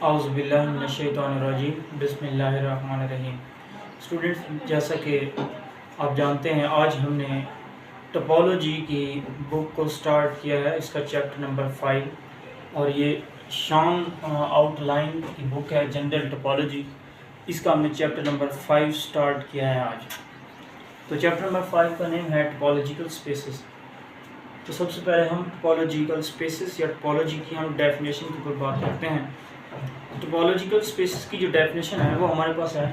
औज़ुबिल्लाहिमिनश्शैतानिर्रजीम बिस्मिल्लाहिर्रहमानिर्रहीम। स्टूडेंट्स, जैसा कि आप जानते हैं, आज हमने टोपोलॉजी की बुक को स्टार्ट किया है। इसका चैप्टर नंबर 5 और ये शाम आउटलाइन की बुक है, जनरल टोपोलॉजी। इसका हमने चैप्टर नंबर 5 स्टार्ट किया है आज। तो चैप्टर नंबर 5 का नेम है टोपोलॉजिकल स्पेसेस। तो सबसे पहले हम टोपोलॉजिकल स्पेसेस या टोपोलॉजी की हम डेफिनेशन के ऊपर बात करते हैं। टोपोलॉजिकल स्पेसेस की जो डेफिनेशन है वो हमारे पास है,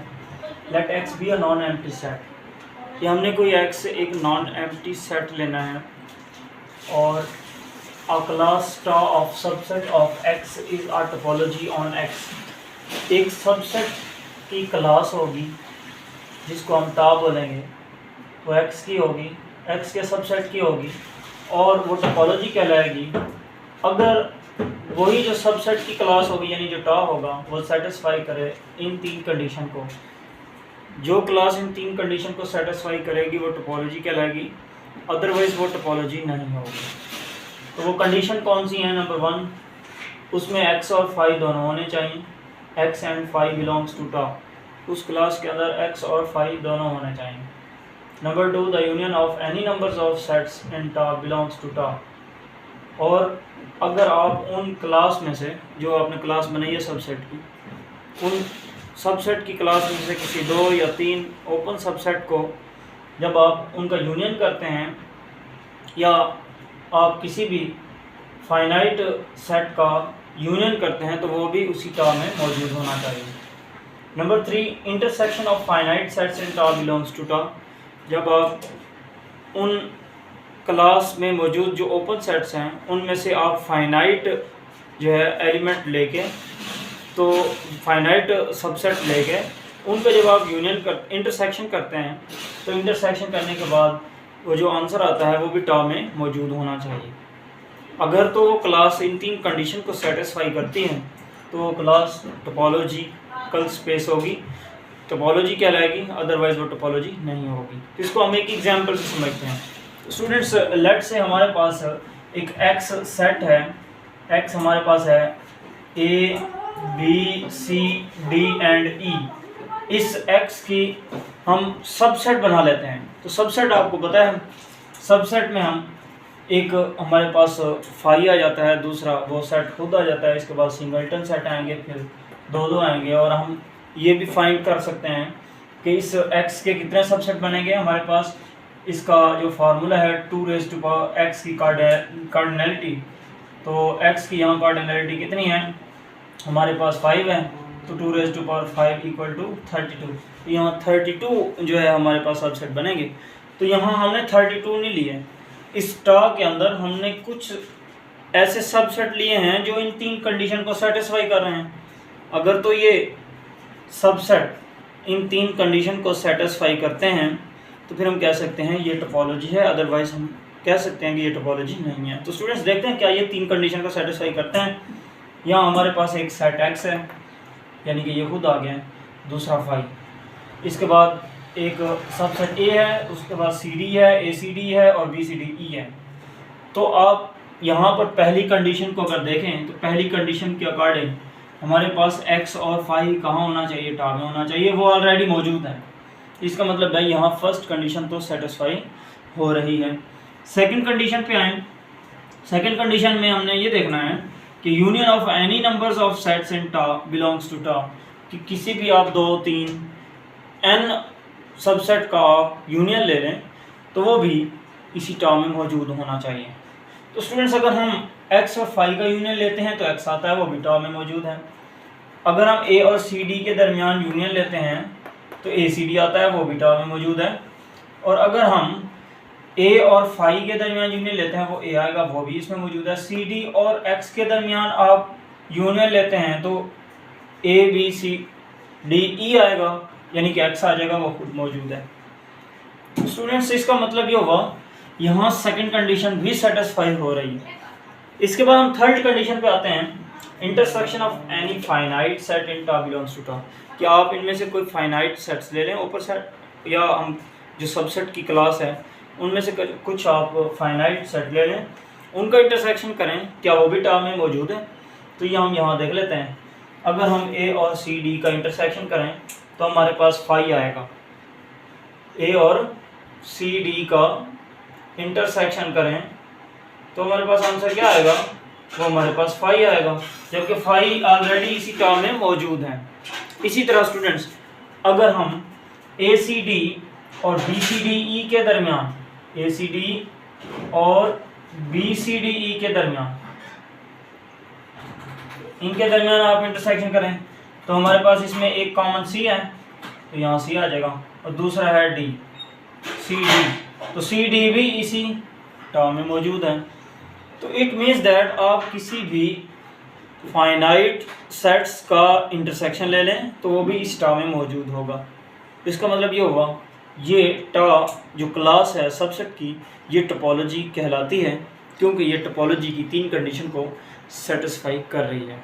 let x be a non empty set. कि हमने कोई एक्स से एक नॉन एम्प्टी सेट लेना है और अ क्लास टा of subset of x is a topology on x. एक सबसेट की क्लास होगी जिसको हम टा बोलेंगे, वो एक्स की होगी, एक्स के सबसेट की होगी और वो टोपोलॉजी कहलाएगी अगर वही जो सबसेट की क्लास होगी यानी जो टा होगा वो सेटिस्फाई करे इन तीन कंडीशन को। जो क्लास इन तीन कंडीशन को सेटिस्फाई करेगी वो टोपोलॉजी कहलाएगी, अदरवाइज वो टोपोलॉजी नहीं होगी। तो वो कंडीशन कौन सी हैं? नंबर 1, उसमें एक्स और फाई दोनों होने चाहिए। X and phi belongs to टा, उस क्लास के अंदर एक्स और फाई दोनों होने चाहिए। Number 2, the union of any numbers of sets in tau belongs to टा। और अगर आप उन क्लास में से, जो आपने क्लास बनाई है सबसेट की, उन सबसेट की क्लास में से किसी 2 या 3 ओपन सबसेट को जब आप उनका यूनियन करते हैं या आप किसी भी फाइनाइट सेट का यूनियन करते हैं तो वो भी उसी टा में मौजूद होना चाहिए। Number 3, intersection of finite sets in tau belongs to टा। जब आप उन क्लास में मौजूद जो ओपन सेट्स हैं उनमें से आप फाइनाइट जो है एलिमेंट लेके, तो फाइनाइट सबसेट लेके उनका जब आप इंटरसेक्शन करते हैं तो इंटरसेक्शन करने के बाद वो जो आंसर आता है वो भी टा में मौजूद होना चाहिए। अगर तो वो क्लास इन तीन कंडीशन को सेटिस्फाई करती है तो वो क्लास टोपोलॉजिकल स्पेस होगी, टोपोलॉजी कहलाएगी, अदरवाइज वो टोपोलॉजी नहीं होगी। इसको हम एक एग्जांपल से समझते हैं। स्टूडेंट्स, लेट से हमारे पास एक एक्स सेट है। एक्स हमारे पास है A B C D and E. इस एक्स की हम सबसेट बना लेते हैं। तो सबसेट आपको पता है, सबसेट में हम एक हमारे पास फाई आ जाता है, दूसरा वो सेट खुद आ जाता है, इसके बाद सिंगलटन सेट आएंगे, फिर 2 आएंगे और हम ये भी फाइंड कर सकते हैं कि इस एक्स के कितने सबसेट बनेंगे हमारे पास। इसका जो फार्मूला है 2x की कार्डिनलिटी, तो x की यहाँ कार्डिनलिटी कितनी है हमारे पास 5 है, तो 2⁵ इक्वल टू 32। तो यहाँ 32 जो है हमारे पास सबसेट बनेंगे। तो यहाँ हमने 32 नहीं लिए, इस टा के अंदर हमने कुछ ऐसे सबसेट लिए हैं जो इन तीन कंडीशन को सेटिस्फाई कर रहे हैं। अगर तो ये सबसेट इन तीन कंडीशन को सेटिस्फाई करते हैं तो फिर हम कह सकते हैं ये टोपोलॉजी है, अदरवाइज हम कह सकते हैं कि ये टोपोलॉजी नहीं है। तो स्टूडेंट्स, देखते हैं क्या ये तीन कंडीशन को सेटिस्फाई करते हैं। यहाँ हमारे पास एक सेट एक्स है, यानी कि ये खुद आ गया है, दूसरा फाई, इसके बाद एक सबसेट ए है, उसके बाद सी डी है, ए सी डी है और बी सी डी ई है। तो आप यहाँ पर पहली कंडीशन को अगर देखें तो पहली कंडीशन के अकॉर्डिंग हमारे पास एक्स और फाई कहाँ होना चाहिए? टा में होना चाहिए, वो ऑलरेडी मौजूद है। इसका मतलब भाई यहाँ फर्स्ट कंडीशन तो सेटिस्फाई हो रही है। सेकंड कंडीशन पे आए। सेकंड कंडीशन में हमने ये देखना है कि union of any numbers of sets in tau belongs to टा, कि किसी भी आप 2, 3, n सबसेट का आप यूनियन ले लें तो वो भी इसी टा में मौजूद होना चाहिए। तो स्टूडेंट्स, अगर हम x और फाई का यूनियन लेते हैं तो x आता है, वो भी टा में मौजूद है। अगर हम a और सी डी के दरमियान यूनियन लेते हैं तो ए सी डी आता है, वो भी टा में मौजूद है। और अगर हम ए और फाई के दरमियान यूनियन लेते हैं वो ए आएगा, वो भी इसमें मौजूद है। सी डी और एक्स के दरमियान आप यूनियन लेते हैं तो A B C D E आएगा, यानी कि एक्स आ जाएगा, वो खुद मौजूद है। स्टूडेंट्स, इसका मतलब ये होगा यहाँ सेकंड कंडीशन भी सेटिस्फाई हो रही है। इसके बाद हम थर्ड कंडीशन पे आते हैं, intersection of any finite set in tau belongs to टा। कि आप इनमें से कोई फाइनाइट सेट्स ले लें, ऊपर सेट या हम जो सबसेट की क्लास है उनमें से कुछ आप फाइनाइट सेट ले लें, उनका इंटरसेक्शन करें, क्या वो भी टा में मौजूद है? तो ये हम यहाँ देख लेते हैं अगर हम ए और सी डी का इंटरसेक्शन करें तो हमारे पास फाई आएगा। ए और सी डी का इंटरसेक्शन करें तो हमारे पास आंसर क्या आएगा, वो हमारे पास फाई आएगा, जबकि फाई ऑलरेडी इसी टर्म में मौजूद है। इसी तरह स्टूडेंट्स, अगर हम ए सी डी और बी सी डी ई के दरमियान, ए सी डी और बी सी डी ई के दरमियान, इनके दरमियान आप इंटरसेक्शन करें तो हमारे पास इसमें एक कॉमन सी है, तो यहाँ सी आ जाएगा, और दूसरा है डी, सी डी, तो सी डी भी इसी टर्म में मौजूद है। तो इट मीन्स दैट आप किसी भी फाइनाइट सेट्स का इंटरसेक्शन ले लें तो वो भी इस टर्म में मौजूद होगा। इसका मतलब ये होगा, ये जो क्लास है सबसेट की, ये टोपोलॉजी कहलाती है क्योंकि ये टोपोलॉजी की 3 कंडीशन को सेटिस्फाई कर रही है।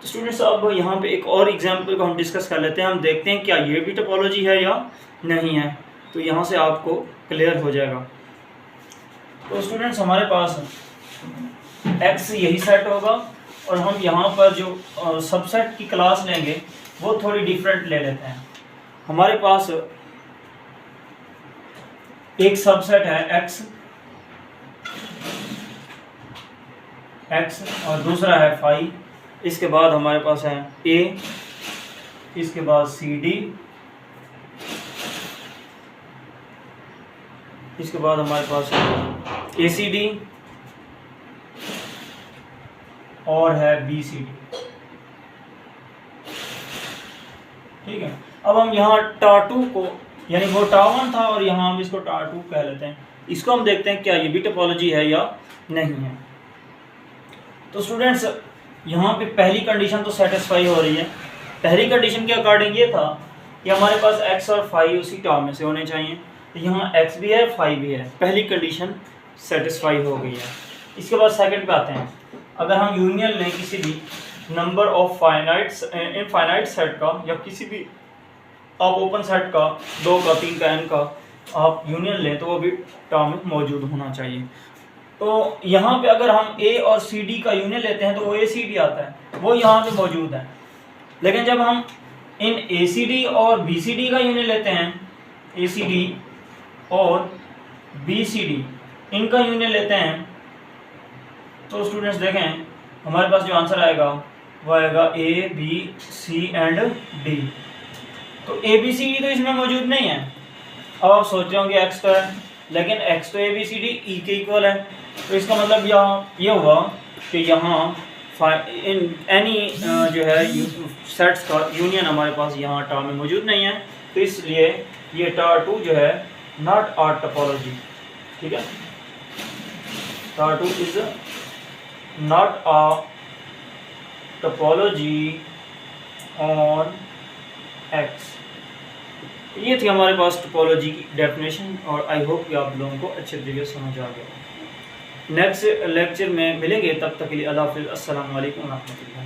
तो स्टूडेंट्स, अब यहाँ पे एक और एग्जांपल को हम डिस्कस कर लेते हैं। हम देखते हैं क्या ये भी टोपोलॉजी है या नहीं है, तो यहाँ से आपको क्लियर हो जाएगा। तो स्टूडेंट्स, हमारे पास एक्स यही सेट होगा और हम यहाँ पर जो सबसेट की क्लास लेंगे वो थोड़ी डिफरेंट ले लेते हैं। हमारे पास एक सबसेट है एक्स और दूसरा है फाई। इसके बाद हमारे पास है ए, इसके बाद सी डी, इसके बाद हमारे पास है ए सी डी और है बी सी डी। ठीक है, अब हम यहाँ टा2 को, यानी वो टा1 था और यहाँ हम इसको टा2 कह लेते हैं, इसको हम देखते हैं क्या ये भी टोपोलॉजी है या नहीं है। तो स्टूडेंट्स, यहाँ पे पहली कंडीशन तो सेटिस्फाई हो रही है। पहली कंडीशन के अकॉर्डिंग ये था कि हमारे पास एक्स और फाई उसी टर्म में से होने चाहिए, तो यहाँ एक्स भी है फाई भी है, पहली कंडीशन सेटिस्फाई हो गई है। इसके बाद सेकंड पे आते हैं। अगर हम यूनियन लें किसी भी नंबर ऑफ इनफाइनाइट सेट का, या किसी भी आप ओपन सेट का, 2 का, 3 का, n का आप यूनियन लें तो वो भी टर्म में मौजूद होना चाहिए। तो यहाँ पे अगर हम a और सी डी का यूनियन लेते हैं तो वो ए सी डी आता है, वो यहाँ पे मौजूद है। लेकिन जब हम इन ए सी डी और बी सी डी का यूनियन लेते हैं, ए सी डी और बी सी डी इनका यूनियन लेते हैं, तो स्टूडेंट्स देखें हमारे पास जो आंसर आएगा वो आएगा A B C and D. तो ए बी सी डी तो इसमें मौजूद नहीं है। अब आप सोच रहे होंगे एक्स तो है, लेकिन एक्स तो A B C D E के इक्वल है, तो इसका मतलब यहाँ ये हुआ कि यहाँ इन एनी जो है सेट्स का यूनियन हमारे पास यहाँ टा में मौजूद नहीं है, तो इसलिए ये टा2 जो है नॉट आर टोपोलॉजी। ठीक है, tau two is not a topology on X. ये थी हमारे पास टोपोलॉजी की डेफिनेशन, और आई होप कि आप लोगों को अच्छे तरीके से समझ आ गया। नेक्स्ट लेक्चर में मिलेंगे, तब तक के लिए अल्लाह हाफ़िज़, अस्सलाम वालेकुम व रहमतुल्लाह।